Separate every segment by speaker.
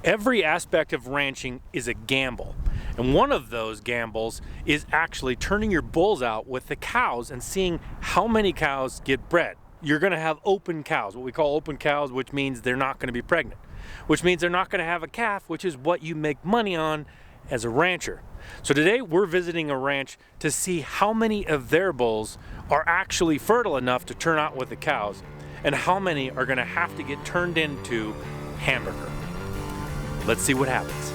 Speaker 1: Every aspect of ranching is a gamble. And one of those gambles is actually turning your bulls out with the cows and seeing how many cows get bred. You're gonna have open cows, what we call open cows, which means they're not gonna be pregnant, which means they're not gonna have a calf, which is what you make money on as a rancher. So today we're visiting a ranch to see how many of their bulls are actually fertile enough to turn out with the cows and how many are gonna have to get turned into hamburger. Let's see what happens.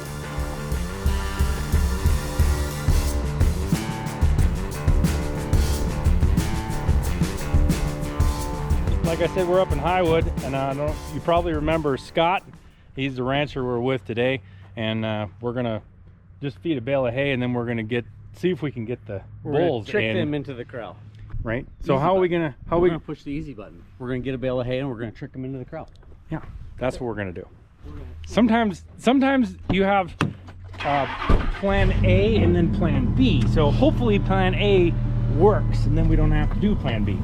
Speaker 1: Like I said, we're up in Highwood, and you probably remember Scott. He's the rancher we're with today, and we're gonna just feed a bale of hay, and then we're gonna see if we can get the bulls in.
Speaker 2: Trick them into the corral.
Speaker 1: Right. So
Speaker 2: Easy
Speaker 1: how are we
Speaker 2: button.
Speaker 1: gonna?
Speaker 2: We're gonna push the easy button. We're gonna get a bale of hay, and we're gonna trick them into the corral.
Speaker 1: Yeah, that's what we're gonna do. Sometimes you have plan A and then plan B. So hopefully plan A works, and then we don't have to do plan B.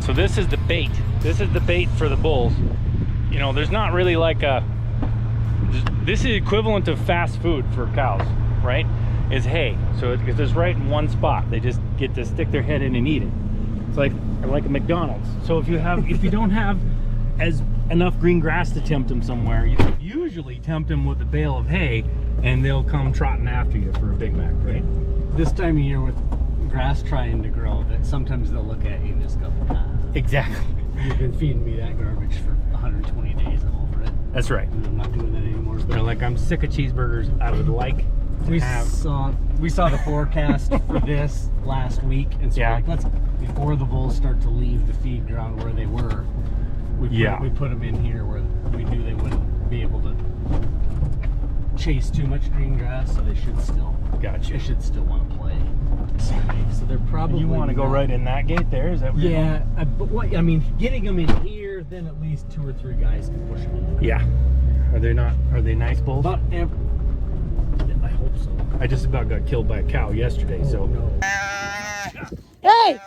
Speaker 1: So this is the bait. This is the bait for the bulls. You know, there's not really like this is equivalent of fast food for cows, right? Is hay. So it's just right in one spot. They just get to stick their head in and eat it. It's like a McDonald's. So if you don't have enough green grass to tempt them somewhere, you usually tempt them with a bale of hay, and they'll come trotting after you for a Big Mac, right?
Speaker 2: This time of year with grass trying to grow, that sometimes they'll look at you and just go, ah.
Speaker 1: Exactly.
Speaker 2: You've been feeding me that garbage for 120 days. I'm over it.
Speaker 1: That's right.
Speaker 2: And I'm not doing that anymore.
Speaker 1: They're like, I'm sick of cheeseburgers. I would like to have.
Speaker 2: We saw the forecast for this last week, and so
Speaker 1: Yeah.
Speaker 2: like, before the bulls start to leave the feed ground where they were, we put them in here where we knew they wouldn't be able to chase too much green grass, so they should still.
Speaker 1: Gotcha.
Speaker 2: They should still want to play. So they're probably.
Speaker 1: You want to go right in that gate there? Is that what
Speaker 2: Yeah, but what I mean, getting them in here, then at least 2 or 3 guys can push them in.
Speaker 1: Yeah. Are they nice bulls?
Speaker 2: About I hope so.
Speaker 1: I just about got killed by a cow yesterday, so.
Speaker 2: No.
Speaker 3: Hey!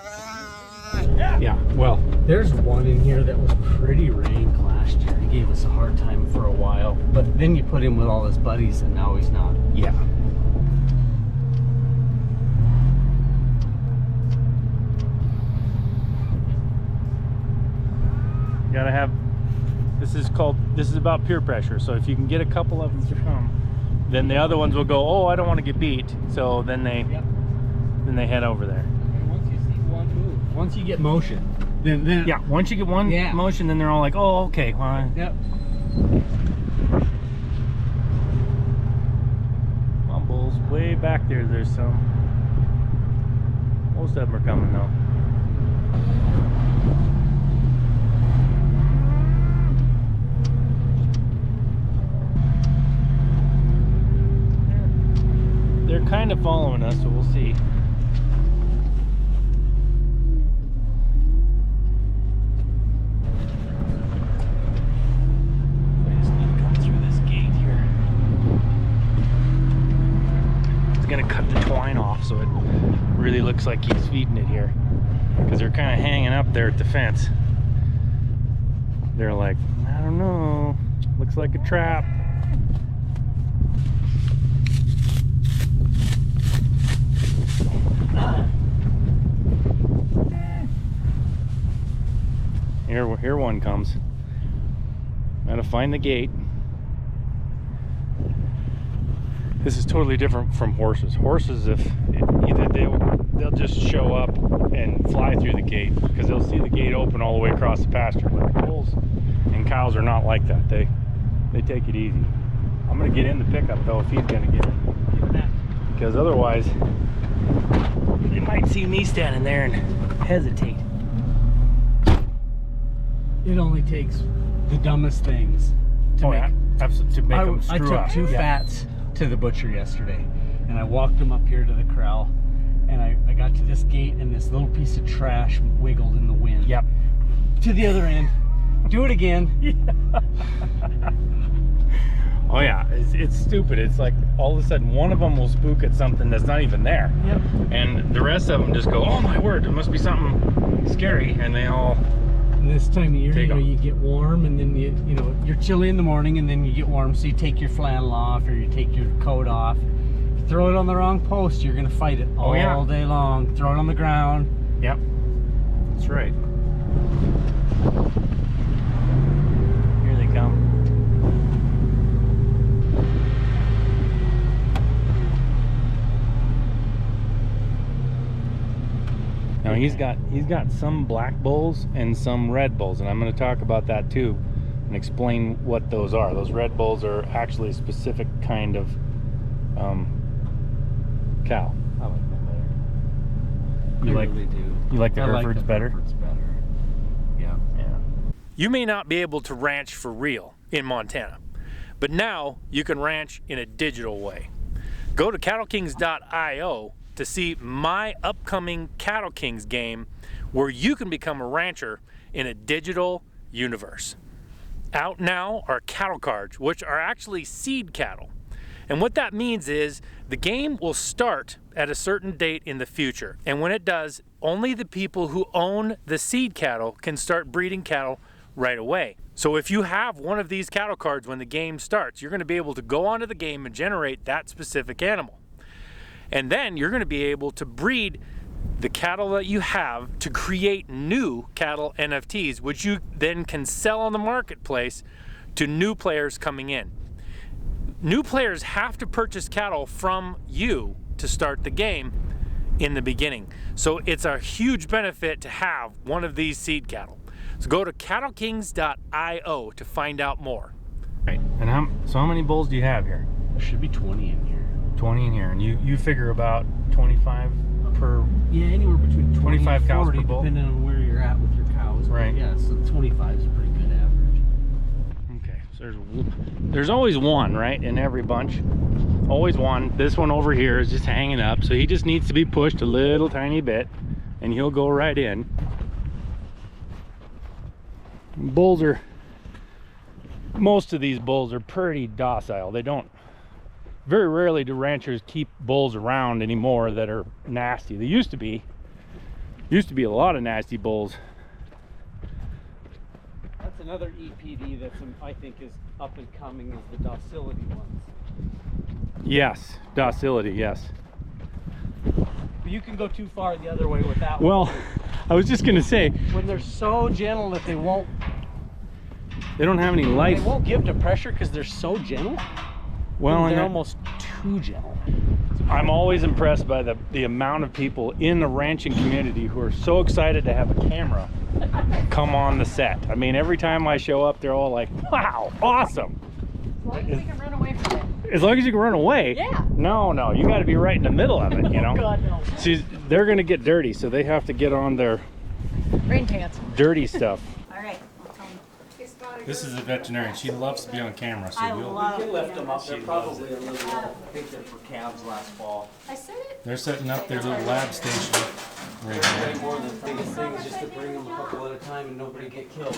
Speaker 1: Yeah, well.
Speaker 2: There's one in here that was pretty rank last year. He gave us a hard time for a while, but then you put him with all his buddies, and now he's not.
Speaker 1: Yeah. You gotta have, this is about peer pressure. So if you can get a couple of them to come, then the other ones will go, oh, I don't want to get beat. So then they head over there.
Speaker 2: And once you see one move, once you get motion, then
Speaker 1: yeah, once you get one motion, then they're all like, oh, okay, well.
Speaker 2: Yep.
Speaker 1: Come on, bulls, way back there, there's some. Most of them are coming though. They're kind of following us, so we'll see. I just need to come through this gate here. It's gonna cut the twine off so it really looks like he's feeding it here. Because they're kind of hanging up there at the fence. They're like, I don't know, looks like a trap. Here one comes. Gotta find the gate. This is totally different from horses. Horses, if either they'll just show up and fly through the gate because they'll see the gate open all the way across the pasture. But bulls and cows are not like that. They take it easy. I'm gonna get in the pickup though if he's gonna get in, because otherwise they might see me standing there and hesitate.
Speaker 2: It only takes the dumbest things to
Speaker 1: to make them
Speaker 2: I
Speaker 1: screw
Speaker 2: took
Speaker 1: up.
Speaker 2: 2 fats to the butcher yesterday, and I walked them up here to the corral, and I got to this gate, and this little piece of trash wiggled in the wind.
Speaker 1: Yep.
Speaker 2: To the other end. Do it again.
Speaker 1: Oh yeah, it's stupid. It's like all of a sudden one of them will spook at something that's not even there.
Speaker 2: Yep.
Speaker 1: And the rest of them just go, oh my word, it must be something scary, and they all...
Speaker 2: And this time of year,
Speaker 1: Take
Speaker 2: you know,
Speaker 1: off.
Speaker 2: you get warm, and then you know, you're chilly in the morning, and then you get warm, so you take your flannel off, or you take your coat off. You throw it on the wrong post, you're gonna fight it all day long. Throw it on the ground.
Speaker 1: Yep. That's right. Here they come. Now he's got some black bulls and some red bulls, and I'm going to talk about that too and explain what those are. Those red bulls are actually a specific kind of cow.
Speaker 2: I like that better.
Speaker 1: You
Speaker 2: I
Speaker 1: like
Speaker 2: really do.
Speaker 1: You like the
Speaker 2: I
Speaker 1: Herefords
Speaker 2: like the
Speaker 1: better?
Speaker 2: Herefords better. Yeah.
Speaker 1: Yeah.
Speaker 4: You may not be able to ranch for real in Montana, but now you can ranch in a digital way. Go to cattlekings.io to see my upcoming Cattle Kings game where you can become a rancher in a digital universe. Out now are cattle cards, which are actually seed cattle. And what that means is the game will start at a certain date in the future. And when it does, only the people who own the seed cattle can start breeding cattle right away. So if you have one of these cattle cards when the game starts, you're going to be able to go onto the game and generate that specific animal. And then you're going to be able to breed the cattle that you have to create new cattle NFTs, which you then can sell on the marketplace to new players coming in. New players have to purchase cattle from you to start the game in the beginning. So it's a huge benefit to have one of these seed cattle. So go to cattlekings.io to find out more.
Speaker 1: Right. And how many bulls do you have here?
Speaker 2: There should be 20 in here.
Speaker 1: 20 in here, and you figure about 25 per...
Speaker 2: Yeah, anywhere between 20
Speaker 1: 25
Speaker 2: and
Speaker 1: cows
Speaker 2: 40,
Speaker 1: per bull?
Speaker 2: depending on where you're at with your cows. But
Speaker 1: Right.
Speaker 2: yeah, so 25 is a pretty good average.
Speaker 1: Okay, so there's always one, right, in every bunch. Always one. This one over here is just hanging up, so he just needs to be pushed a little tiny bit, and he'll go right in. Bulls are... Most of these bulls are pretty docile. They don't... Very rarely do ranchers keep bulls around anymore that are nasty. There used to be a lot of nasty bulls.
Speaker 2: That's another EPD that's, I think, is up and coming, is the docility ones.
Speaker 1: Yes, docility, yes.
Speaker 2: But you can go too far the other way with that one.
Speaker 1: Well, I was just gonna say,
Speaker 2: When they're so gentle that they won't
Speaker 1: they don't have any life.
Speaker 2: They won't give to pressure because they're so gentle.
Speaker 1: Well, and
Speaker 2: they're almost too gentle.
Speaker 1: I'm always impressed by the amount of people in the ranching community who are so excited to have a camera come on the set. I mean, every time I show up, they're all like, wow, awesome.
Speaker 5: As long as they can run away from it.
Speaker 1: As long as you can run away.
Speaker 5: Yeah.
Speaker 1: No, you got to be right in the middle of it, you know.
Speaker 5: Oh God, no.
Speaker 1: See, they're going to get dirty, so they have to get on their
Speaker 5: Rain pants.
Speaker 1: dirty stuff.
Speaker 5: All right. I'll tell them.
Speaker 1: This is a veterinarian. She loves to be on camera, so
Speaker 5: I love
Speaker 2: You can lift them up.
Speaker 1: She
Speaker 2: They're
Speaker 1: loves
Speaker 2: probably a little. I think they're for calves last fall.
Speaker 5: I said it.
Speaker 1: they're setting up their little lab station right
Speaker 2: Way
Speaker 1: here.
Speaker 2: more than the biggest thing is just to bring them a couple at a time and nobody get killed.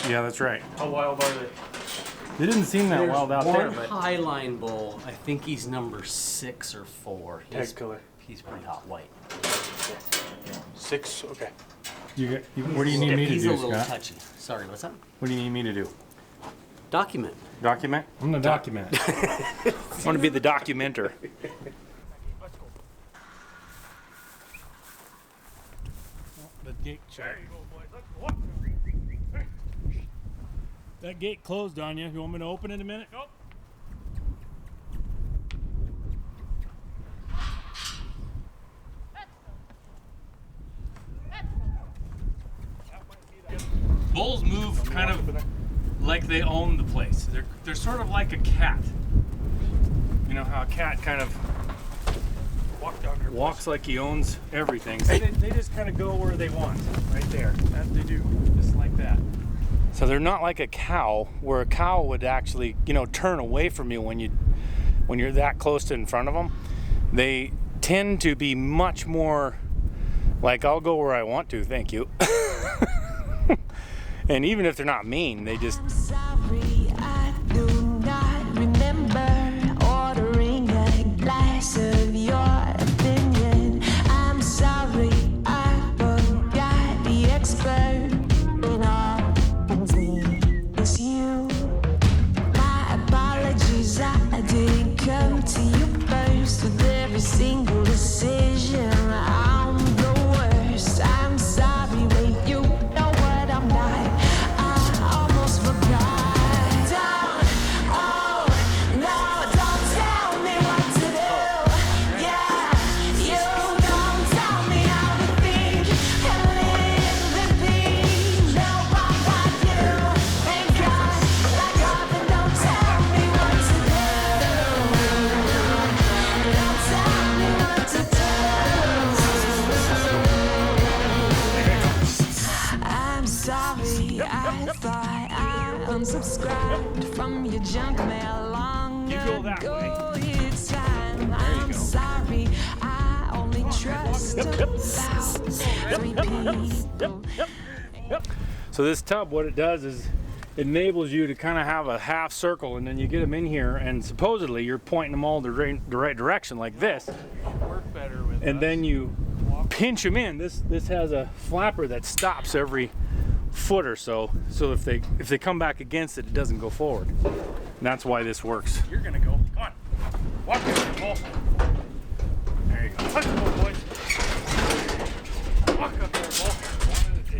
Speaker 1: Yeah, that's right.
Speaker 2: How wild are they?
Speaker 1: They didn't seem that
Speaker 2: There's
Speaker 1: wild out
Speaker 2: one
Speaker 1: there, but
Speaker 2: highline bull. I think he's number 6 or 4.
Speaker 1: tag color.
Speaker 2: He's pretty hot white.
Speaker 1: 6. Okay. What do you need me to
Speaker 2: He's
Speaker 1: do,
Speaker 2: a little
Speaker 1: Scott?
Speaker 2: touchy. Sorry, what's that?
Speaker 1: What do you need me to do?
Speaker 2: Document.
Speaker 1: Document? I'm the document. I want to be the documenter. That gate closed on you. You want me to open it a minute? Nope. Bulls move kind of like they own the place. They're sort of like a cat. You know how a cat kind of walks like he owns everything. So they just kind of go where they want, right there. That they do, just like that. So they're not like a cow, where a cow would actually, you know, turn away from you when you're that close to in front of them. They tend to be much more like, I'll go where I want to, thank you. And even if they're not mean, they just...
Speaker 6: I'm sorry, I do not remember ordering a glass of your opinion. I'm sorry, I forgot the expert in all things me. It's you. My apologies, I didn't come to you first with every single decision. I'm the worst. I'm sorry, wait, you know what I'm not. I almost forgot. Don't, oh, no, don't tell me what to do. Yeah, you don't tell me how to think and live and be. No, I'm not you. Thank God, like God, then don't tell me what to do. Don't tell me what to do. I'm sorry, I thought I unsubscribed from your junk mail long
Speaker 1: go that
Speaker 6: ago. It's time. I'm sorry, I only trust about 3 people.
Speaker 1: So this tub, what it does is it enables you to kind of have a half circle, and then you get them in here, and supposedly you're pointing them all the right direction like this.
Speaker 2: Work better with
Speaker 1: And then you pinch them in. This has a flapper that stops every foot or so. So if they come back against it, it doesn't go forward. And that's why this works.
Speaker 2: You're gonna go. Come on. Walk up there, Bull.
Speaker 1: There you go.
Speaker 2: Let's go, boys. Walk up there, Bull.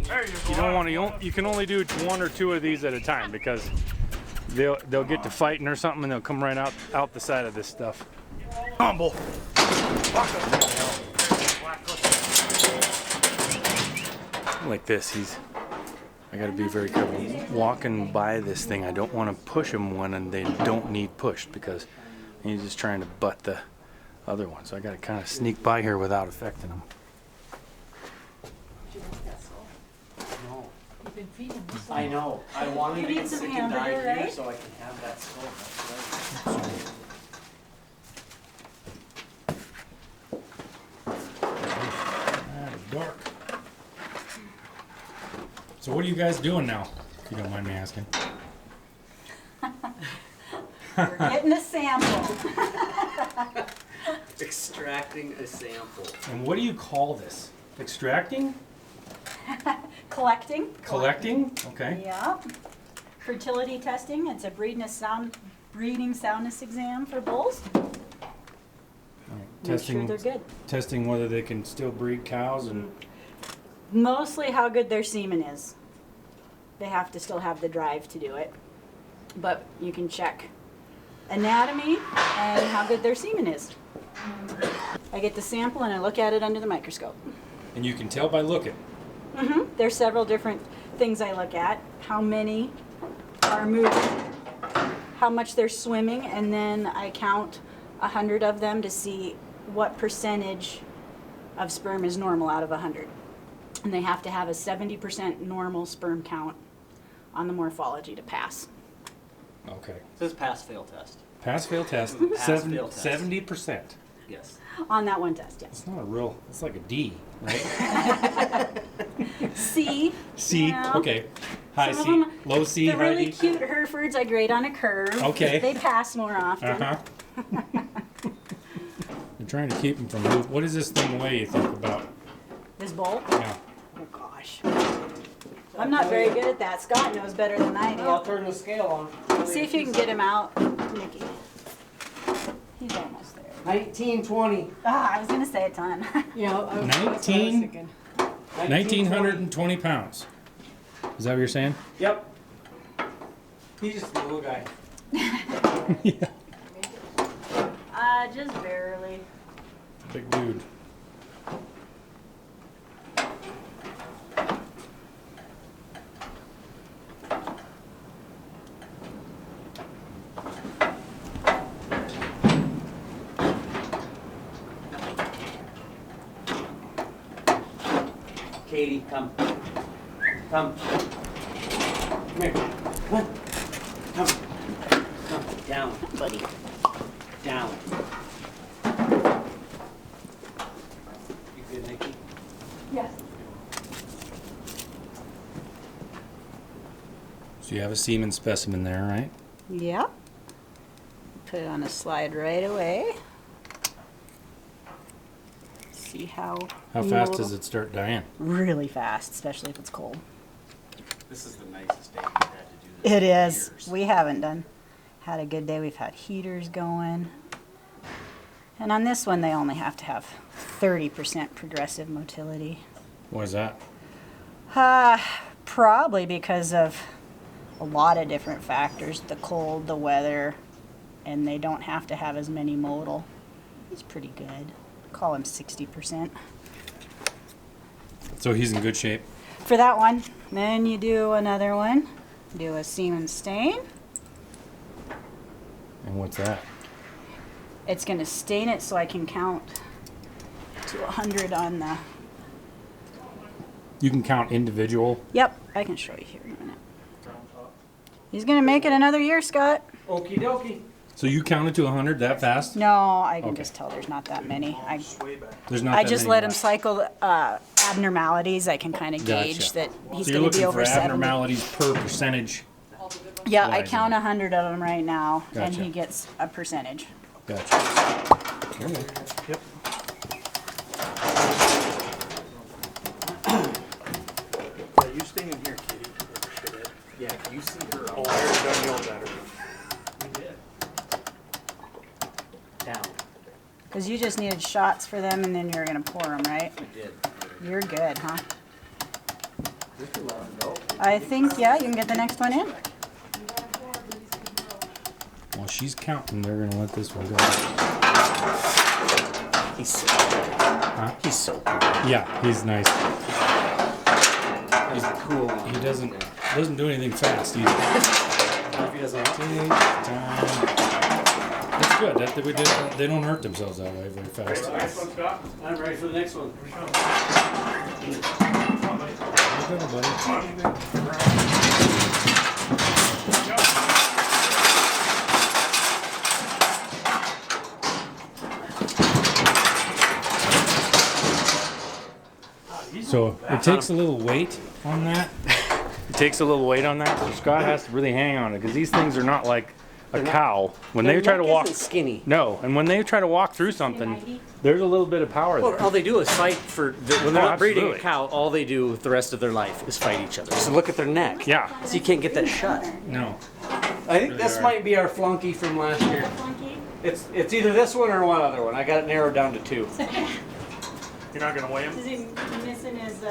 Speaker 2: There you go.
Speaker 1: You don't want to. You can only do 1 or 2 of these at a time, because they'll get to fighting or something, and they'll come right out the side of this stuff.
Speaker 2: Come on, Bull. Walk up there.
Speaker 1: Like this, I gotta be very careful walking by this thing. I don't want to push them when they don't need pushed, because he's just trying to butt the other one. So I gotta kind of sneak by here without affecting them.
Speaker 5: You've been feeding them.
Speaker 2: I know. I wanted to
Speaker 5: Eat
Speaker 2: get
Speaker 5: some
Speaker 2: sick and die
Speaker 5: hamburger,
Speaker 2: here
Speaker 5: right?
Speaker 2: so I can have that skull. That's right.
Speaker 1: Dark. So what are you guys doing now, if you don't mind me asking?
Speaker 5: We're getting a sample.
Speaker 2: Extracting a sample.
Speaker 1: And what do you call this? Extracting?
Speaker 5: Collecting.
Speaker 1: Collecting? Okay.
Speaker 5: Yep. Fertility testing. It's a breeding soundness exam for bulls. Make sure they're good.
Speaker 1: Testing whether they can still breed cows and.
Speaker 5: Mostly how good their semen is. They have to still have the drive to do it. But you can check anatomy and how good their semen is. I get the sample and I look at it under the microscope.
Speaker 1: And you can tell by looking.
Speaker 5: There's several different things I look at. How many are moving, how much they're swimming, and then I count 100 of them to see what percentage of sperm is normal out of 100. And they have to have a 70% normal sperm count on the morphology to pass.
Speaker 1: Okay.
Speaker 2: This is pass-fail test.
Speaker 1: Pass-fail test.
Speaker 2: Pass-fail test.
Speaker 1: 70%.
Speaker 2: Yes.
Speaker 5: On that one test, yes.
Speaker 1: It's not a real. It's like a D, right?
Speaker 5: C.
Speaker 1: C.
Speaker 5: you know.
Speaker 1: Okay. High
Speaker 5: Some
Speaker 1: C.
Speaker 5: of them-
Speaker 1: Low C.
Speaker 5: The
Speaker 1: High
Speaker 5: really
Speaker 1: D.
Speaker 5: cute Herefords I grade on a curve.
Speaker 1: Okay.
Speaker 5: They pass more often.
Speaker 1: Uh-huh. They're trying to keep them from moving. What does this thing weigh, you think, about?
Speaker 5: This bowl?
Speaker 1: Yeah.
Speaker 5: Oh gosh. I'm not very good at that. Scott knows better than I
Speaker 2: I'll
Speaker 5: do.
Speaker 2: turn the scale on.
Speaker 5: See if you can get him out, Nikki. He's almost there.
Speaker 2: 1920.
Speaker 5: Ah, I was gonna say a ton.
Speaker 3: Yeah, I was, that's what I was
Speaker 1: 19?
Speaker 3: thinking.
Speaker 1: 1,920 pounds. Is that what you're saying?
Speaker 2: Yep. He's just a little guy.
Speaker 1: Yeah.
Speaker 5: Just barely.
Speaker 1: Big dude.
Speaker 2: Katie, come. Come. Come here. Come on. Come. Come. Down, buddy. Down. You good, Nikki?
Speaker 5: Yes.
Speaker 4: So you have a semen specimen there, right?
Speaker 5: Yep. Put it on a slide right away. See how
Speaker 4: fast does it start dying?
Speaker 5: Really fast, especially if it's cold.
Speaker 2: This is the nicest day we've had to do this.
Speaker 5: It
Speaker 2: in
Speaker 5: is.
Speaker 2: years.
Speaker 5: We haven't had a good day. We've had heaters going. And on this one, they only have to have 30% progressive motility.
Speaker 4: What is that?
Speaker 5: Probably because of a lot of different factors, the cold, the weather, and they don't have to have as many modal. He's pretty good. Call him 60%.
Speaker 4: So he's in good shape.
Speaker 5: For that one, then you do another one. Do a semen stain.
Speaker 4: And what's that?
Speaker 5: It's going to stain it so I can count to 100 on the...
Speaker 4: You can count individual.
Speaker 5: Yep, I can show you here in a minute. He's going to make it another year, Scott.
Speaker 2: Okie dokie.
Speaker 4: So you counted to 100 that fast?
Speaker 5: No, I can
Speaker 4: Okay.
Speaker 5: just tell there's not that many.
Speaker 4: There's not
Speaker 5: I
Speaker 4: that
Speaker 5: just
Speaker 4: many
Speaker 5: let him
Speaker 4: left.
Speaker 5: cycle abnormalities. I can kind of gauge
Speaker 4: Gotcha.
Speaker 5: that he's
Speaker 4: So you're
Speaker 5: going to be
Speaker 4: looking
Speaker 5: over
Speaker 4: for
Speaker 5: 70.
Speaker 4: abnormalities per percentage.
Speaker 5: Yeah, I
Speaker 4: wise,
Speaker 5: count
Speaker 4: yeah.
Speaker 5: 100 of them right now, and
Speaker 4: Gotcha.
Speaker 5: he gets a percentage.
Speaker 4: Gotcha. Yep.
Speaker 7: Yeah, you stay in here, Kitty.
Speaker 2: Yeah, if you see her.
Speaker 7: Oh, I already done yelled at her.
Speaker 2: We did. Down.
Speaker 5: Because you just needed shots for them, and then you're going to pour them, right?
Speaker 2: We did.
Speaker 5: You're good, huh?
Speaker 2: Just a lot to go.
Speaker 5: I think, yeah, you can get the next one in.
Speaker 4: While she's counting, they're gonna let this one go.
Speaker 2: He's so
Speaker 4: Huh?
Speaker 2: He's so
Speaker 4: Yeah, he's nice.
Speaker 2: He's a cool one.
Speaker 4: He doesn't do anything fast either.
Speaker 2: If he doesn't want to.
Speaker 4: Take time. That's good. They don't hurt themselves that way very fast.
Speaker 7: Next one, Scott.
Speaker 2: I'm ready for the next one.
Speaker 4: You're good, buddy. So it takes a little weight on that. It takes a little weight on that. So Scott has to really hang on it because these things are not like a cow. When they try to walk,
Speaker 2: skinny.
Speaker 4: no, and when they try to walk through something, there's a little bit of power
Speaker 2: Well,
Speaker 4: there.
Speaker 2: all they do is fight for. When they're
Speaker 4: Oh,
Speaker 2: not breeding a
Speaker 4: absolutely.
Speaker 2: cow, all they do the rest of their life is fight each other. So look at their neck.
Speaker 4: Yeah.
Speaker 2: So you can't get that shut.
Speaker 4: No.
Speaker 2: I think this might be our flunky from last year. It's either this one or one other one. I got it narrowed down to 2.
Speaker 7: You're not gonna weigh him?
Speaker 5: Is he missing his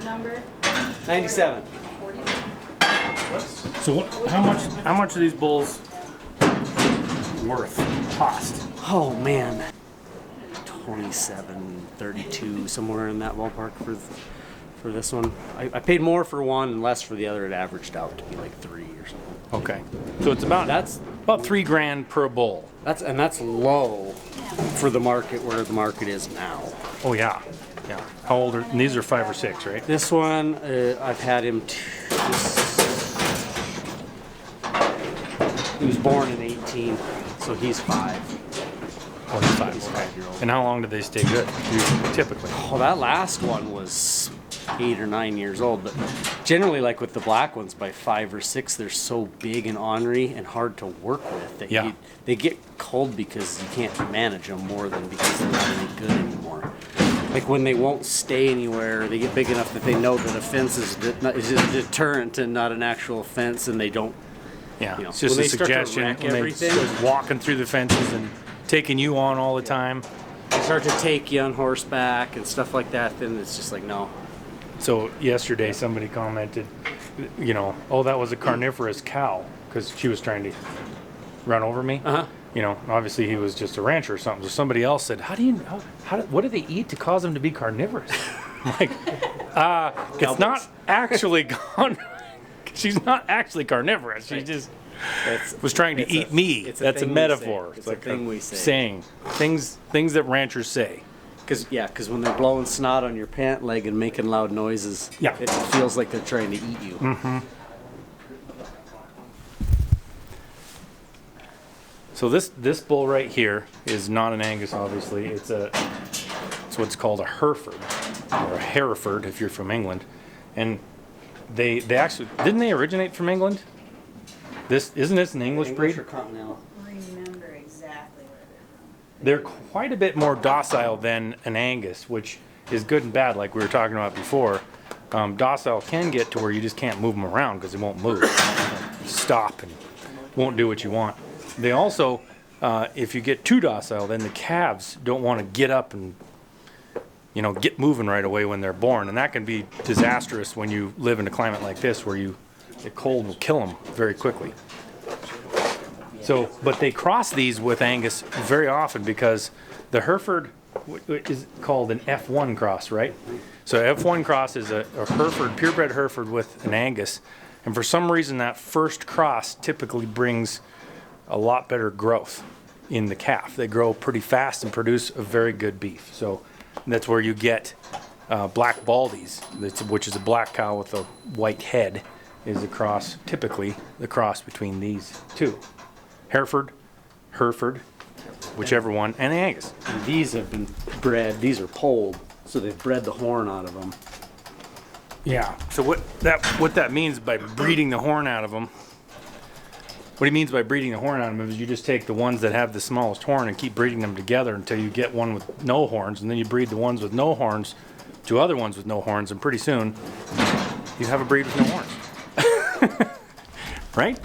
Speaker 5: number?
Speaker 2: 97.
Speaker 4: So how much are these bulls worth? Cost?
Speaker 2: Oh man. 27, 32, somewhere in that ballpark for this one. I paid more for one and less for the other. It averaged out to be like 3 or something.
Speaker 4: Okay. So it's about
Speaker 2: That's
Speaker 4: $3,000 per bull.
Speaker 2: that's low for the market where the market is now.
Speaker 4: Oh yeah. Yeah. How old are and these are 5 or 6, right?
Speaker 2: This one, I've had him. He was born in 18, so he's 5.
Speaker 4: 45.
Speaker 2: He's a
Speaker 4: Okay.
Speaker 2: 5-year-old.
Speaker 4: And how long do they stay good? Usually, typically.
Speaker 2: Oh, that last one was 8 or 9 years old, but generally, like with the black ones, by 5 or 6, they're so big and ornery and hard to work with that
Speaker 4: Yeah.
Speaker 2: they get cold because you can't manage them more than because they're not any good anymore. Like when they won't stay anywhere, they get big enough that they know that a fence is a deterrent and not an actual fence, and they don't.
Speaker 4: Yeah.
Speaker 2: You know,
Speaker 4: It's just
Speaker 2: when
Speaker 4: a
Speaker 2: they start to
Speaker 4: suggestion.
Speaker 2: wreck
Speaker 4: When they
Speaker 2: everything-
Speaker 4: start walking through the fences and taking you on all the time.
Speaker 2: They start to take you on horseback and stuff like that. Then it's just like no.
Speaker 4: So yesterday somebody commented, oh, that was a carnivorous cow because she was trying to run over me.
Speaker 2: Uh huh.
Speaker 4: Obviously he was just a rancher or something. So somebody else said, what do they eat to cause them to be carnivorous? I'm like, it's not actually she's not actually carnivorous. She just was trying to eat me. That's a metaphor.
Speaker 2: It's like a thing we say.
Speaker 4: Saying things that ranchers say.
Speaker 2: Because when they're blowing snot on your pant leg and making loud noises,
Speaker 4: Yeah.
Speaker 2: it feels like they're trying to eat you.
Speaker 1: So this bull right here is not an Angus, obviously. It's what's called a Hereford, or a Hereford if you're from England. And they actually, didn't they originate from England? Isn't this an English breed?
Speaker 2: Or continental?
Speaker 5: Remember exactly where they're
Speaker 1: They're quite a bit more docile than an Angus, which is good and bad, like we were talking about before. Docile can get to where you just can't move them around because they won't move. Stop and won't do what you want. They also, if you get too docile, then the calves don't want to get up and get moving right away when they're born, and that can be disastrous when you live in a climate like this where the cold will kill them very quickly. So, but they cross these with Angus very often because the Hereford is called an F1 cross, right? So F1 cross is a Hereford, purebred Hereford with an Angus, and for some reason that first cross typically brings a lot better growth in the calf. They grow pretty fast and produce a very good beef. So that's where you get black baldies, which is a black cow with a white head, is typically the cross between these two. Hereford, whichever one, and Angus.
Speaker 2: And these have been bred, these are polled, so they've bred the horn out of them.
Speaker 1: Yeah. So what that means by breeding the horn out of them, what he means by breeding the horn out of them is you just take the ones that have the smallest horn and keep breeding them together until you get one with no horns, and then you breed the ones with no horns to other ones with no horns, and pretty soon you have a breed with no horns. Right?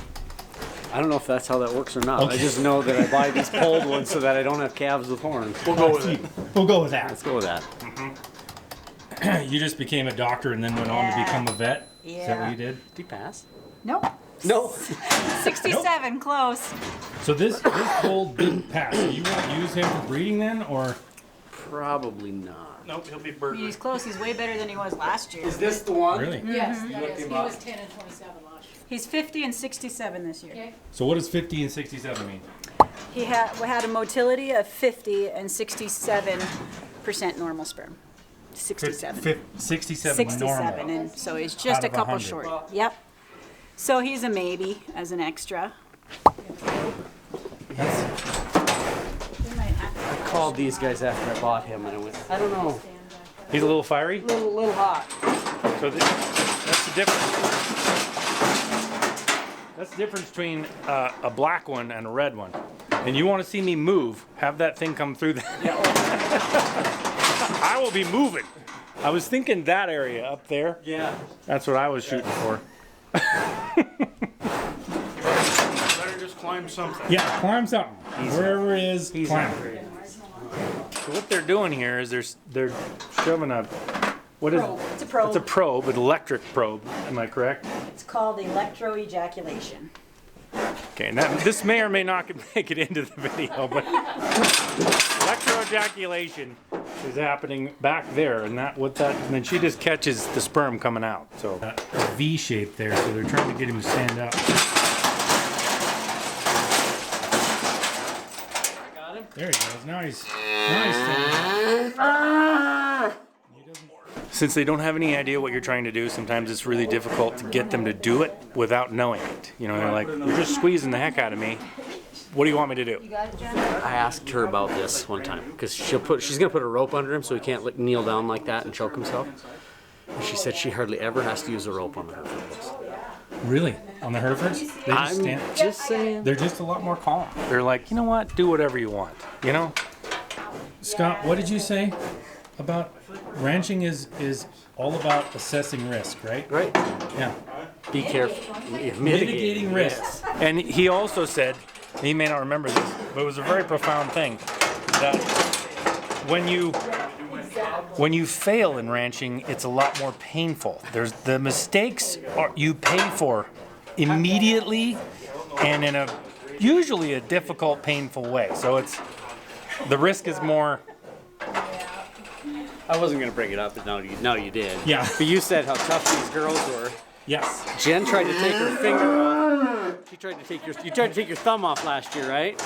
Speaker 2: I don't know if that's how that works or not. Okay. I just know that I buy these polled ones so that I don't have calves with horns.
Speaker 1: We'll go with it. We'll go with that.
Speaker 2: Let's go with that.
Speaker 1: Mm-hmm. You just became a doctor and then went on to become a vet?
Speaker 5: Yeah.
Speaker 1: Is that what you did?
Speaker 2: Did you pass?
Speaker 5: Nope.
Speaker 2: No.
Speaker 5: 67, close.
Speaker 1: So this bull didn't pass. So you won't use him for breeding then, or?
Speaker 2: Probably not.
Speaker 7: Nope, he'll be
Speaker 5: I mean,
Speaker 7: burger.
Speaker 5: he's close. He's way better than he was last year.
Speaker 2: Is this the one?
Speaker 1: Really?
Speaker 8: Yes, that is. He was 10 and 27 last year.
Speaker 5: He's 50 and 67 this year.
Speaker 8: Okay.
Speaker 1: So what does 50 and 67 mean?
Speaker 5: We had a motility of 50 and 67% normal sperm. 67.
Speaker 1: 67 normal.
Speaker 5: And so he's just
Speaker 1: Out
Speaker 5: a
Speaker 1: of
Speaker 5: couple
Speaker 1: 100.
Speaker 5: short. Yep. So he's a maybe as an extra.
Speaker 2: I called these guys after I bought him and I went, I don't know.
Speaker 1: He's a little fiery?
Speaker 2: Little hot.
Speaker 1: So that's the difference. That's the difference between a black one and a red one. And you want to see me move, have that thing come through that. I will be moving. I was thinking that area up there.
Speaker 2: Yeah.
Speaker 1: That's what I was shooting for.
Speaker 7: Better just climb something.
Speaker 1: Yeah, climb something. Wherever it is, climb. So what they're doing here is they're shoving a, what is it?
Speaker 5: It's a probe.
Speaker 1: It's a probe, an electric probe. Am I correct?
Speaker 5: It's called electroejaculation.
Speaker 1: Okay, now this may or may not make it into the video, but electroejaculation is happening back there, and then she just catches the sperm coming out. So a V shape there, so they're trying to get him to stand up.
Speaker 2: Got him?
Speaker 1: There he goes. Now he's standing up. Since they don't have any idea what you're trying to do, sometimes it's really difficult to get them to do it without knowing it. They're like, you're just squeezing the heck out of me. What do you want me to do?
Speaker 2: I asked her about this one time because she's gonna put a rope under him so he can't kneel down like that and choke himself. And she said she hardly ever has to use a rope on the Herefords.
Speaker 1: Really? On the Herefords? They just
Speaker 2: I'm
Speaker 1: stand.
Speaker 2: just saying.
Speaker 1: They're just a lot more calm. They're like, you know what? Do whatever you want. Scott, what did you say about ranching is all about assessing risk, right?
Speaker 2: Right.
Speaker 1: Yeah.
Speaker 2: Be careful.
Speaker 1: Mitigating risks. And he also said, he may not remember this, but it was a very profound thing, that when you fail in ranching, it's a lot more painful. There's the mistakes you pay for immediately and in usually a difficult, painful way. So the risk is more.
Speaker 2: I wasn't gonna bring it up, but now you did.
Speaker 1: Yeah.
Speaker 2: But you said how tough these girls were.
Speaker 1: Yes.
Speaker 2: Jen tried to take her finger off. You tried to take your thumb off last year, right?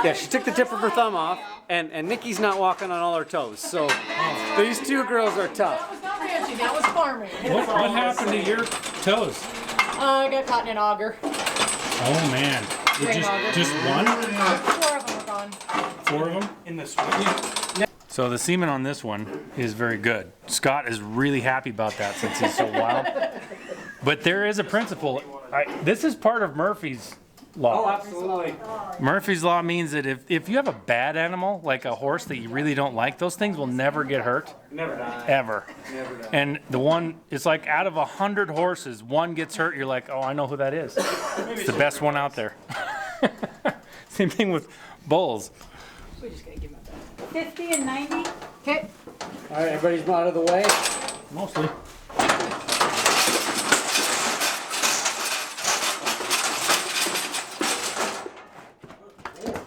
Speaker 2: Yeah, she took the tip of her thumb off, and Nikki's not walking on all her toes. So these two girls are tough.
Speaker 8: That was not ranching, that was farming.
Speaker 1: What happened to your toes?
Speaker 8: I got caught in an auger.
Speaker 1: Oh man.
Speaker 4: Just one?
Speaker 8: 4 of them are gone.
Speaker 4: 4 of them?
Speaker 7: In the swing.
Speaker 4: So the semen on this one is very good. Scott is really happy about that since he's so wild. But there is a principle. This is part of Murphy's law.
Speaker 2: Oh, absolutely.
Speaker 4: Murphy's law means that if you have a bad animal, like a horse that you really don't like, those things will never get hurt.
Speaker 2: Never die.
Speaker 4: Ever.
Speaker 2: Never die.
Speaker 4: And the one, it's like out of 100 horses, one gets hurt, you're like, oh, I know who that is. It's the best one out there. Same thing with bulls.
Speaker 5: We just gotta give him a 50 and 90.
Speaker 8: Okay.
Speaker 2: All right, everybody's out of the way.
Speaker 4: Mostly.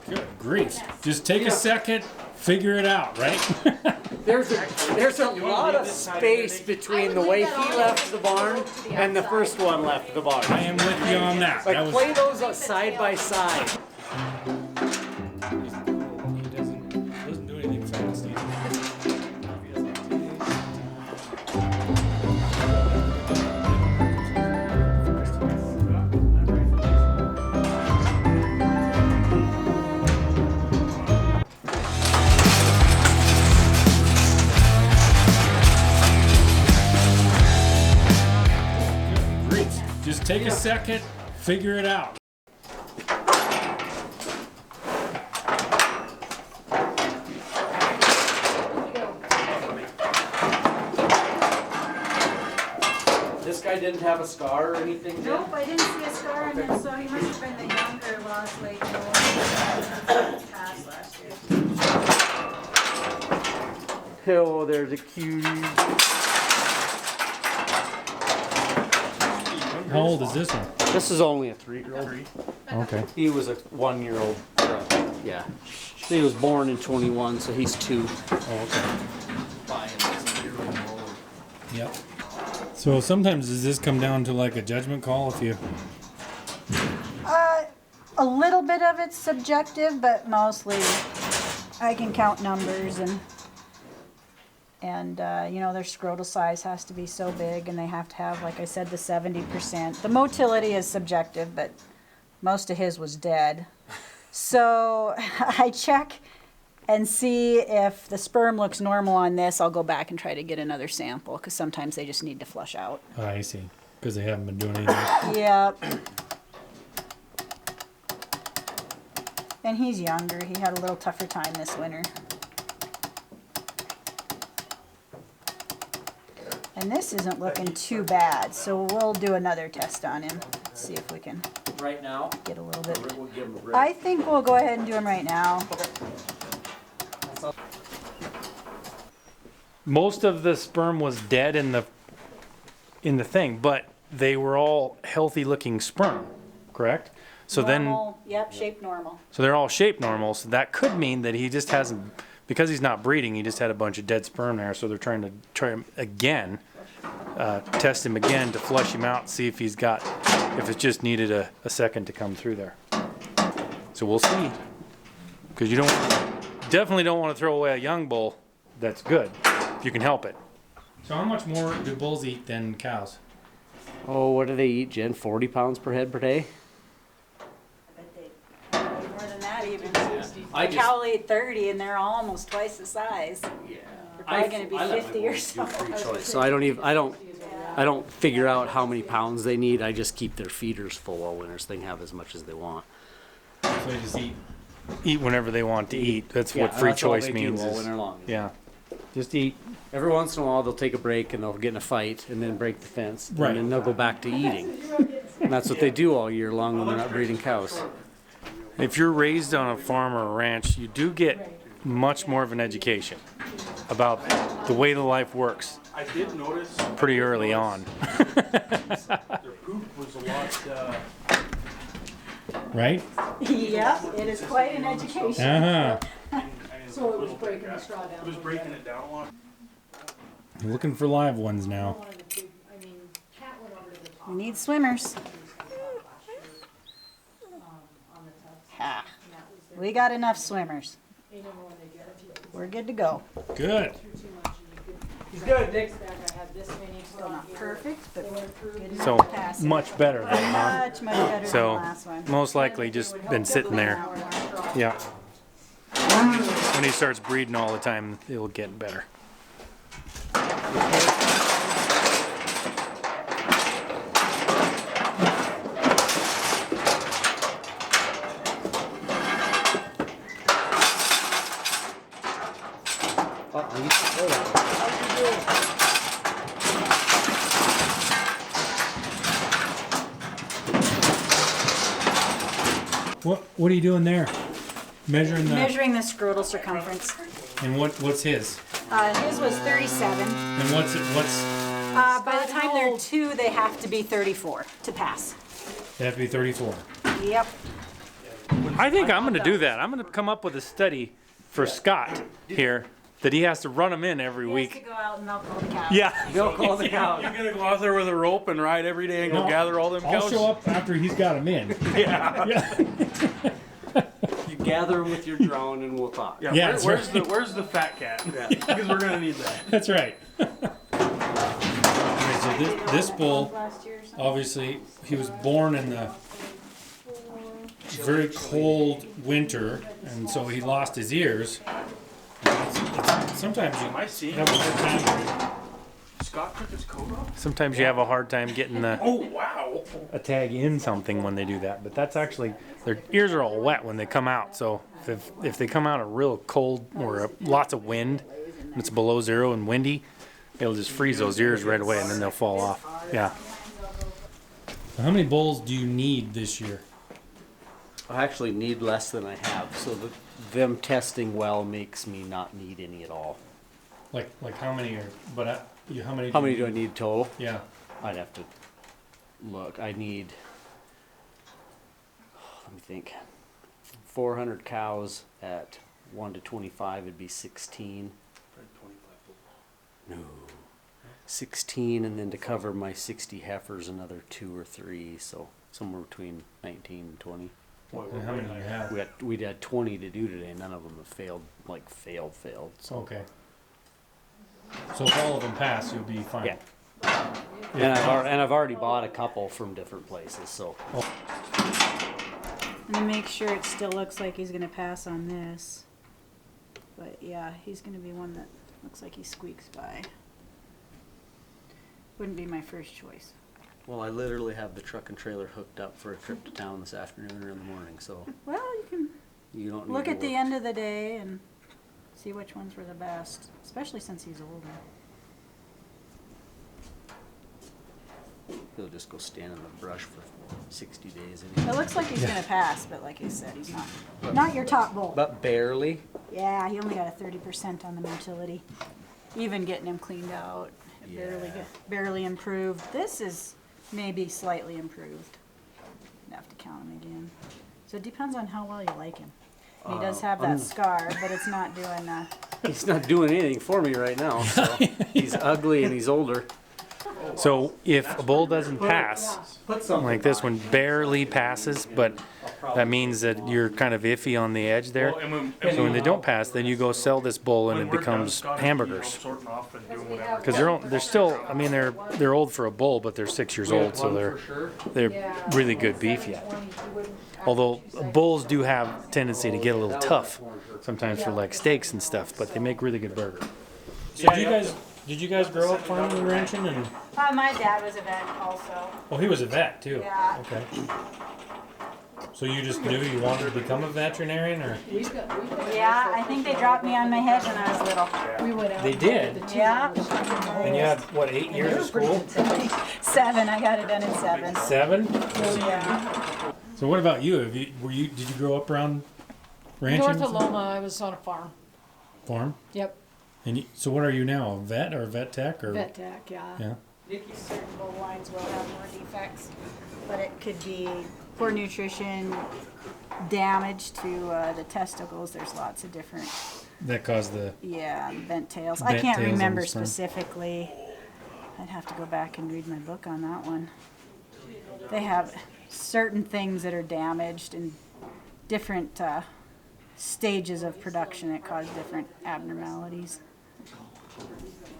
Speaker 4: Good grief. Just take a second, figure it out, right?
Speaker 2: There's a lot of space between the way he left the barn and the first one left the barn.
Speaker 4: I am with you on that.
Speaker 2: Like
Speaker 4: That was-
Speaker 2: play those side by side.
Speaker 4: He doesn't do anything fast either. Just take a second, figure it out.
Speaker 2: This guy didn't have a scar or anything, did he?
Speaker 5: Nope, I didn't see a scar, and then so he must have been the younger lost weight passed last year.
Speaker 2: Oh, there's a cutie.
Speaker 4: How old is this one?
Speaker 2: This is only a 3-year-old.
Speaker 4: Okay.
Speaker 2: He was a 1-year-old. Yeah. He was born in 21, so he's 2.
Speaker 4: Oh, okay. Yep. So sometimes does this come down to like a judgment call if you...
Speaker 5: A little bit of it's subjective, but mostly I can count numbers and you know, their scrotal size has to be so big, and they have to have, like I said, the 70%. The motility is subjective, but most of his was dead. So I check and see if the sperm looks normal on this. I'll go back and try to get another sample, because sometimes they just need to flush out.
Speaker 4: Oh, I see. Because they haven't been doing anything.
Speaker 5: Yep. And he's younger. He had a little tougher time this winter. And this isn't looking too bad, so we'll do another test on him. See if we can
Speaker 2: Right now?
Speaker 5: get a little bit.
Speaker 2: We'll give him a rip.
Speaker 5: I think we'll go ahead and do him right now.
Speaker 4: Most of the sperm was dead in the thing, but they were all healthy looking sperm, correct? So
Speaker 5: Normal, yep, shape normal.
Speaker 4: so they're all shaped normal, so that could mean that he just hasn't, because he's not breeding, he just had a bunch of dead sperm there, so they're trying him again, test him again to flush him out, see if he's got, if it just needed a second to come through there. So we'll see. Because you definitely don't want to throw away a young bull that's good, if you can help it. So how much more do bulls eat than cows?
Speaker 2: Oh, what do they eat, Jen? 40 pounds per head per day?
Speaker 5: More than that even.
Speaker 2: I
Speaker 5: The cow ate 30 and they're almost twice the size.
Speaker 2: Yeah.
Speaker 5: They're probably gonna be 50 or so.
Speaker 2: So I don't figure out how many pounds they need. I just keep their feeders full all winter so they can have as much as they want.
Speaker 4: So they just eat whenever they want to eat. That's what free
Speaker 2: that's all
Speaker 4: choice
Speaker 2: they
Speaker 4: means.
Speaker 2: do all
Speaker 4: is-
Speaker 2: winter long.
Speaker 4: yeah. Just eat.
Speaker 2: Every once in a while they'll take a break and they'll get in a fight and then break the fence.
Speaker 4: Right.
Speaker 2: And then they'll go back to eating. And that's what they do all year long when they're not breeding cows.
Speaker 4: If you're raised on a farm or a ranch, you do get much more of an education about the way the life works
Speaker 7: I did notice
Speaker 4: pretty early on.
Speaker 7: their poop was a lot.
Speaker 4: Right?
Speaker 5: Yep, it is quite an education.
Speaker 4: Uh-huh.
Speaker 8: So it was breaking the straw down.
Speaker 7: It was breaking it down a lot.
Speaker 4: Looking for live ones now.
Speaker 8: One of the big, I mean, Cat went over to the top.
Speaker 5: We need swimmers.
Speaker 8: On the tubs.
Speaker 5: Ha.
Speaker 8: And that was their,
Speaker 5: We got enough swimmers.
Speaker 8: you know, when they get it,
Speaker 5: We're good to go.
Speaker 4: Good.
Speaker 8: too much and you could.
Speaker 2: He's good, Nick.
Speaker 8: Back, I had
Speaker 5: Still not perfect, but good enough
Speaker 1: So
Speaker 5: to pass it.
Speaker 1: much better than huh?
Speaker 5: Much better than
Speaker 1: So
Speaker 5: the last one.
Speaker 1: most likely just been sitting there. Yeah. When he starts breeding all the time, it'll get better. What are you doing there? Measuring the
Speaker 5: Measuring the scrotal circumference.
Speaker 1: and what's his?
Speaker 5: His was 37.
Speaker 1: And what's
Speaker 5: By the time they're 2, they have to be 34 to pass.
Speaker 1: it have to be 34.
Speaker 5: Yep.
Speaker 1: I think I'm going to do that. I'm going to come up with a study for Scott here that he has to run them in every
Speaker 5: He has to
Speaker 1: week.
Speaker 5: go out and milk all the cows.
Speaker 1: Yeah.
Speaker 2: Milk all the cows.
Speaker 7: You're gonna go out there with a rope and ride every day and go
Speaker 1: No,
Speaker 7: gather all them
Speaker 1: I'll
Speaker 7: cows?
Speaker 1: show up after he's got them in.
Speaker 7: Yeah.
Speaker 2: You gather them with your drone and we'll talk.
Speaker 7: Yeah,
Speaker 1: Yeah,
Speaker 7: where-
Speaker 1: that's
Speaker 7: where's the fat cat? Because we're gonna need that.
Speaker 1: That's right. Okay, so this bull,
Speaker 5: Last year or something.
Speaker 1: obviously, he was born in the very cold winter, and so he lost his ears. Sometimes you
Speaker 7: Am I seeing?
Speaker 1: have a hard time.
Speaker 7: Scott took his coat off?
Speaker 1: Sometimes you have a hard time getting
Speaker 7: Oh wow!
Speaker 1: a tag in something when they do that, but that's actually their ears are all wet when they come out. So if they come out a real cold or lots of wind, and it's below 0 and windy, it'll just freeze those ears right away, and then they'll fall off. Yeah. How many bulls do you need this year?
Speaker 2: I actually need less than I have, so them testing well makes me not need any at all.
Speaker 1: Like how many are? But how many?
Speaker 2: How many do I need total?
Speaker 1: Yeah.
Speaker 2: I'd have to look. I need, let me think, 400 cows at 1 to 25 would be 16. No. 16, and then to cover my 60 heifers, another 2 or 3, so somewhere between 19 and 20.
Speaker 1: And how many do you have?
Speaker 2: We'd had 20 to do today. None of them have failed. So
Speaker 1: Okay. So if all of them pass, you'll be fine.
Speaker 2: yeah.
Speaker 1: If
Speaker 2: And
Speaker 1: not-
Speaker 2: I've already bought a couple from different places. So
Speaker 5: I'm gonna make sure it still looks like he's gonna pass on this. But yeah, he's gonna be one that looks like he squeaks by. Wouldn't be my first choice.
Speaker 2: well, I literally have the truck and trailer hooked up for a trip to town this afternoon or in the morning. So
Speaker 5: Well, you can
Speaker 2: you don't need
Speaker 5: look
Speaker 2: to
Speaker 5: at the
Speaker 2: work.
Speaker 5: end of the day and see which ones were the best, especially since he's older.
Speaker 2: He'll just go stand in the brush for 60 days anyway.
Speaker 5: It looks like he's gonna pass, but like I said, he's not your top bull.
Speaker 2: But barely.
Speaker 5: Yeah, he only got a 30% on the motility. Even getting him cleaned out, it
Speaker 2: Yeah.
Speaker 5: barely improved. This is maybe slightly improved. I'd have to count him again. So it depends on how well you like him. He does have that scar, but it's not doing.
Speaker 2: He's not doing anything for me right now. So he's ugly and he's older.
Speaker 1: So if a bull doesn't pass, like this one barely passes, but that means that you're kind of iffy on the edge there. So when they don't pass, then you go sell this bull and it becomes hamburgers. Because they're still, I mean, they're old for a bull, but they're 6 years old, so they're really good beef yet. Although bulls do have a tendency to get a little tough sometimes for like steaks and stuff, but they make really good burger. So did you guys grow up farming and ranching? And
Speaker 5: My dad was a vet also.
Speaker 1: oh, he was a vet too.
Speaker 5: Yeah.
Speaker 1: Okay. So you just knew you wanted to become a veterinarian, or
Speaker 5: Yeah, I think they dropped me on my head when I was little.
Speaker 8: We went out.
Speaker 1: they did?
Speaker 5: Yeah.
Speaker 1: And you had what, 8 years of school?
Speaker 5: 7. I got it done in 7.
Speaker 1: 7?
Speaker 5: Yeah.
Speaker 1: So what about you? Did you grow up around ranching?
Speaker 8: North of Loma, I was on a farm.
Speaker 1: Farm?
Speaker 8: Yep,
Speaker 1: And so what are you now? A vet or a vet tech or?
Speaker 8: vet tech, yeah.
Speaker 1: Yeah.
Speaker 5: Certain bull lines will have more defects, but it could be poor nutrition, damage to the testicles. There's lots of different,
Speaker 1: That caused the.
Speaker 5: bent tails. I
Speaker 1: Bent
Speaker 5: can't
Speaker 1: tails on
Speaker 5: remember
Speaker 1: the sperm.
Speaker 5: specifically. I'd have to go back and read my book on that one. They have certain things that are damaged in different stages of production that cause different abnormalities.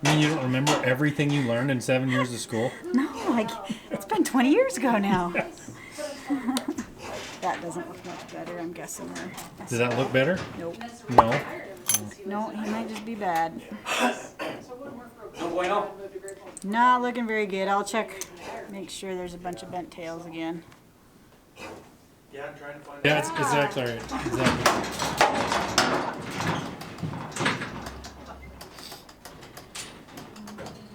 Speaker 4: I mean, you don't remember everything you learned in 7 years of school?
Speaker 5: No, like, it's been 20 years ago now. That doesn't look much better, I'm guessing.
Speaker 4: Does that look better?
Speaker 5: Nope.
Speaker 4: No.
Speaker 5: No, he might just be bad.
Speaker 2: No bueno.
Speaker 5: Not looking very good. I'll check, make sure there's a bunch of bent tails again.
Speaker 7: Yeah, I'm trying to find
Speaker 4: Yeah, it's exactly right. Exactly.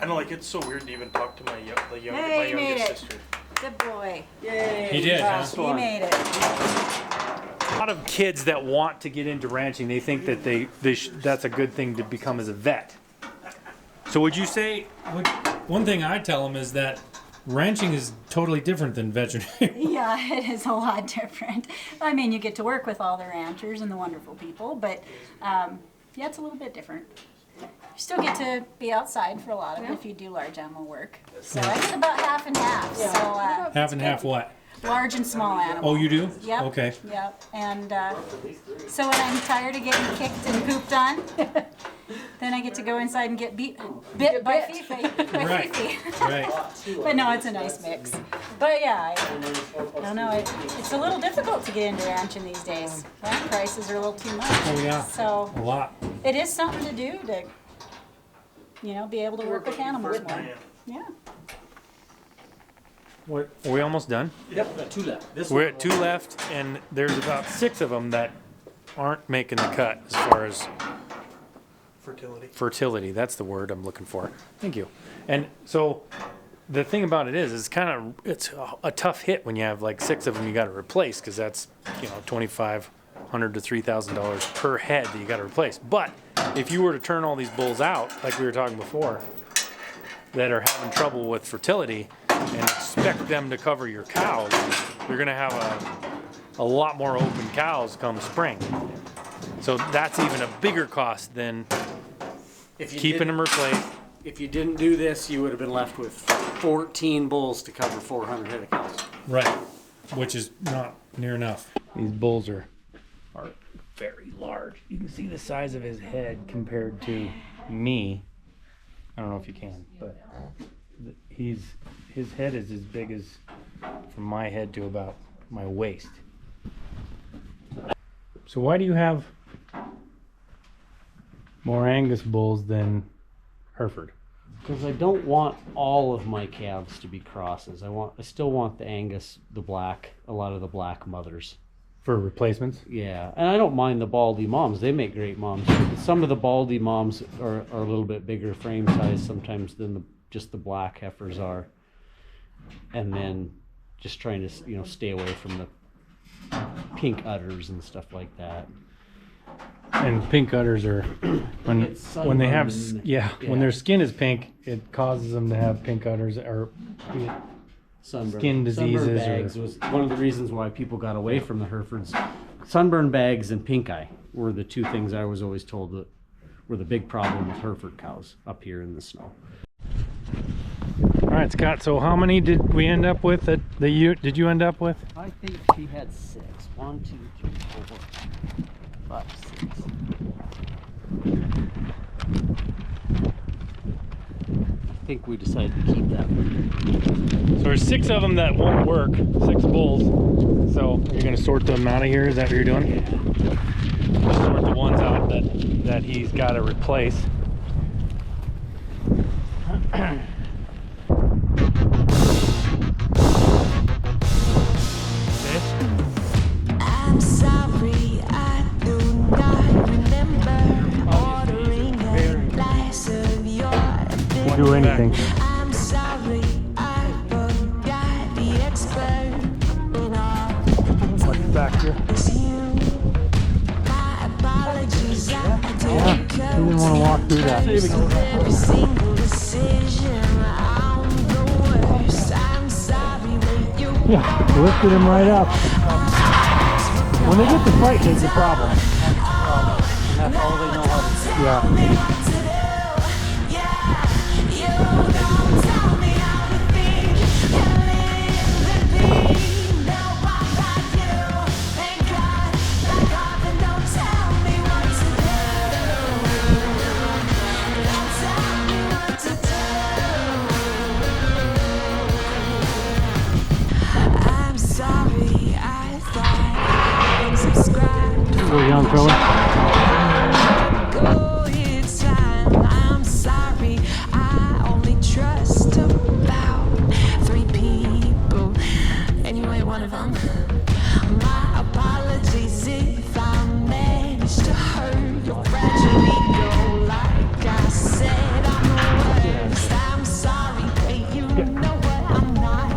Speaker 7: I know, like, it's so weird to even talk to my
Speaker 5: Hey, you
Speaker 7: my
Speaker 5: made
Speaker 7: youngest
Speaker 5: it.
Speaker 7: sister.
Speaker 5: Good boy.
Speaker 2: Yay.
Speaker 4: He did, huh?
Speaker 5: He made it.
Speaker 1: A lot of kids that want to get into ranching, they think that that's a good thing to become as a vet.
Speaker 4: So would you say, one thing I tell them is that ranching is totally different than veterinary.
Speaker 5: Yeah, it is a lot different. I mean, you get to work with all the ranchers and the wonderful people, but yeah, it's a little bit different. You still get to be outside for a lot of it if you do large animal work. So I get about half and half. So
Speaker 4: Half and half what?
Speaker 5: large and small animals.
Speaker 4: Oh, you do?
Speaker 5: Yep.
Speaker 4: Okay.
Speaker 5: Yep. And so when I'm tired of getting kicked and pooped on, then I get to go inside and get bit by Fifi.
Speaker 4: Right. Right.
Speaker 5: But no, it's a nice mix. But yeah, I don't know. It's a little difficult to get into ranching these days. Land prices are a little too much.
Speaker 4: Oh, yeah.
Speaker 5: So
Speaker 4: A lot.
Speaker 5: it is something to do to, be able to work with animals more. Yeah.
Speaker 1: What, are we almost done?
Speaker 2: Yep, got 2 left. This
Speaker 1: We're
Speaker 2: one-
Speaker 1: at 2 left, and there's about 6 of them that aren't making the cut as far as fertility. That's the word I'm looking for. Thank you. And so the thing about it is it's a tough hit when you have like 6 of them you got to replace, because that's $2,500 to $3,000 per head that you got to replace. But if you were to turn all these bulls out, like we were talking before, that are having trouble with fertility, and expect them to cover your cows, you're going to have a lot more open cows come spring. So that's even a bigger cost than keeping them replaced.
Speaker 2: If you didn't do this, you would have been left with 14 bulls to cover 400 head of cows.
Speaker 4: Right. Which is not near enough.
Speaker 1: These bulls are very large. You can see the size of his head compared to me. I don't know if you can, but his head is as big as from my head to about my waist. So why do you have more Angus bulls than Hereford?
Speaker 2: Because I don't want all of my calves to be crosses. I still want the Angus, the black, a lot of the black mothers.
Speaker 1: For replacements?
Speaker 2: Yeah, and I don't mind the Baldy moms. They make great moms. Some of the Baldy moms are a little bit bigger frame size sometimes than just the black heifers are. And then just trying to stay away from the pink udders and stuff like that.
Speaker 1: And pink udders are when they have when their skin is pink, it causes them to have pink udders or skin diseases.
Speaker 2: Sunburn bags was one of the reasons why people got away from the Herefords. Sunburn bags and pink eye were the 2 things I was always told that were the big problem with Hereford cows up here in the snow.
Speaker 1: All right, Scott, so how many did we end up with did you end up with?
Speaker 2: I think she had 6. 1, 2, 3, 4, 5, 6. I think we decided to keep that one.
Speaker 1: So there's 6 of them that won't work, 6 bulls. So you're gonna sort them out of here, is that what you're doing? Just sort the ones out that he's gotta replace.
Speaker 6: I'm sorry, I do not remember ordering a glass of your
Speaker 1: Won't do anything.
Speaker 6: I'm sorry, I forgot the expert in all
Speaker 1: What's back here?
Speaker 6: it's you. My apologies, I didn't
Speaker 1: He didn't want to walk through that.
Speaker 6: every single decision. I'm the worst. I'm sorry when you
Speaker 1: Yeah, lifted him right up. When they get to fight, it's a problem.
Speaker 2: And that's all they know how to do.
Speaker 1: Yeah.
Speaker 6: me what to do. Yeah, you don't tell me how to think. You live in me. No one like you. Thank God, back off and don't tell me what to do. Don't tell
Speaker 1: fella.
Speaker 6: Go, it's time. I'm sorry. I only trust about 3 people. And you ain't one of them. My apologies if I managed to hurt your fragile ego. Like I said, I'm the worst. I'm sorry, but you know what I'm not.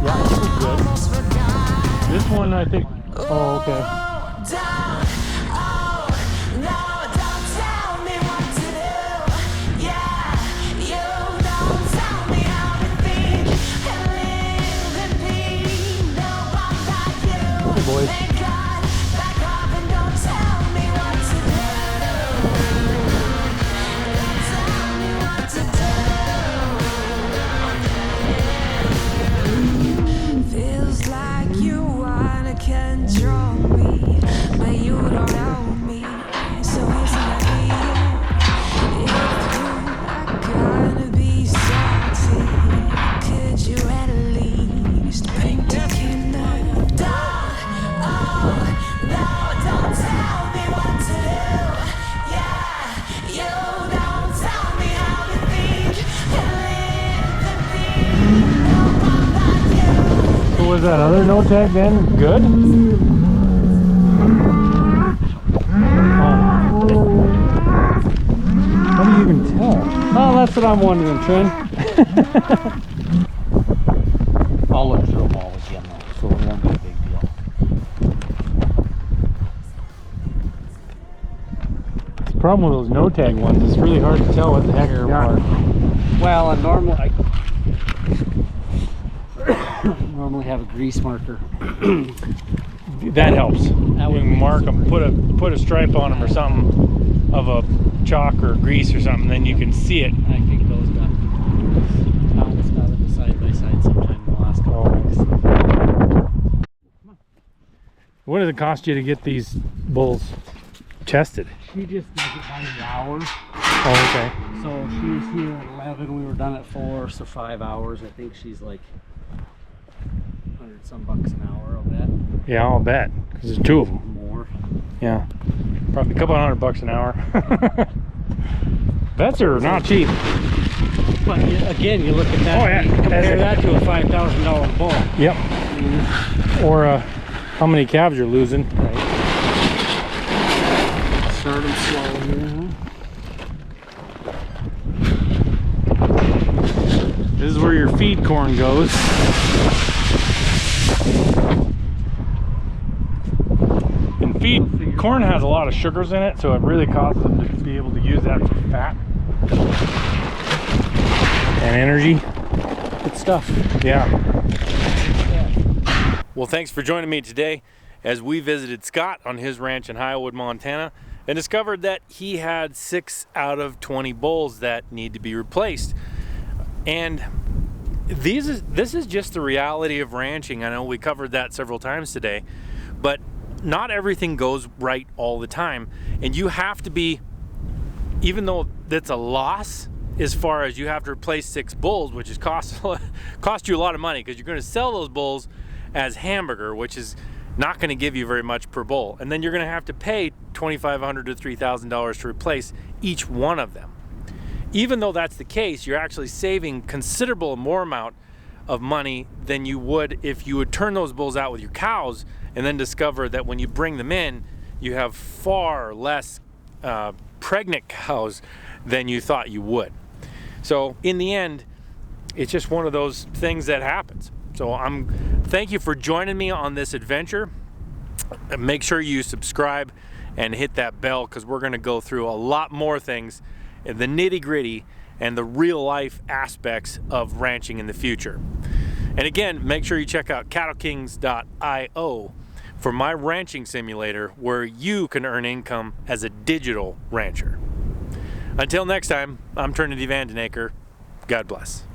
Speaker 1: Yeah, this is good.
Speaker 6: Almost forgot.
Speaker 1: This one, I think. Oh, okay.
Speaker 6: Don't, oh, no, don't tell me what to do. Yeah, you don't tell me how to think and live in peace. No, I'm not you.
Speaker 1: Hey, boys.
Speaker 6: Thank God, back up and don't tell me what to do. Don't tell me what to do. Feels like you wanna control me, but you don't know me. So here's an idea. If you are gonna be salty, could you at least paint a candle? Don't, oh, no, don't tell me what to do. Yeah, you don't tell me how to think and live in peace. No, I'm not you.
Speaker 1: So was that other no tag then good? How do you even tell? Oh, that's what I'm wondering, Trin.
Speaker 2: I'll look through them all again though, so it won't be a big deal.
Speaker 1: The problem with those no tag ones, it's really hard to tell what the heck they're got.
Speaker 2: Well, and normally I normally have a grease marker.
Speaker 1: That helps.
Speaker 2: That
Speaker 1: You
Speaker 2: would
Speaker 1: can mark them, put a stripe on them or something of a chalk or grease or something, then you can see it.
Speaker 2: I think those got bounced out of the side by side sometime in the last couple of weeks.
Speaker 1: What does it cost you to get these bulls tested?
Speaker 2: She just does it by the hour.
Speaker 1: Oh, okay.
Speaker 2: So she was here at 11, we were done at 4, so 5 hours. I think she's like 100 some bucks an hour, I'll bet.
Speaker 1: Yeah, I'll bet. Because there's 2 of them.
Speaker 2: More.
Speaker 1: Yeah. Probably a couple $100 an hour. Bets are not cheap.
Speaker 2: But again, you look at that,
Speaker 1: Oh, yeah.
Speaker 2: compare that to a $5,000 bull.
Speaker 1: Yep. Or how many calves you're losing.
Speaker 2: Right. Start them slow here,
Speaker 1: This is where your feed corn goes. And feed corn has a lot of sugars in it, so it really causes them to be able to use that for fat and energy.
Speaker 2: Good stuff.
Speaker 1: Yeah.
Speaker 4: Well, thanks for joining me today as we visited Scott on his ranch in Highwood, Montana, and discovered that he had 6 out of 20 bulls that need to be replaced. And this is just the reality of ranching. I know we covered that several times today, but not everything goes right all the time. And you have to be, even though that's a loss, as far as you have to replace 6 bulls, which is cost you a lot of money, because you're going to sell those bulls as hamburger, which is not going to give you very much per bull. And then you're going to have to pay $2,500 to $3,000 to replace each one of them. Even though that's the case, you're actually saving considerable more amount of money than you would if you would turn those bulls out with your cows and then discover that when you bring them in, you have far less pregnant cows than you thought you would. So in the end, it's just one of those things that happens. So thank you for joining me on this adventure. Make sure you subscribe and hit that bell, because we're going to go through a lot more things, the nitty-gritty and the real life aspects of ranching in the future. And again, make sure you check out cattлекings.io for my ranching simulator, where you can earn income as a digital rancher. Until next time, I'm Trinity Vandenacre. God bless.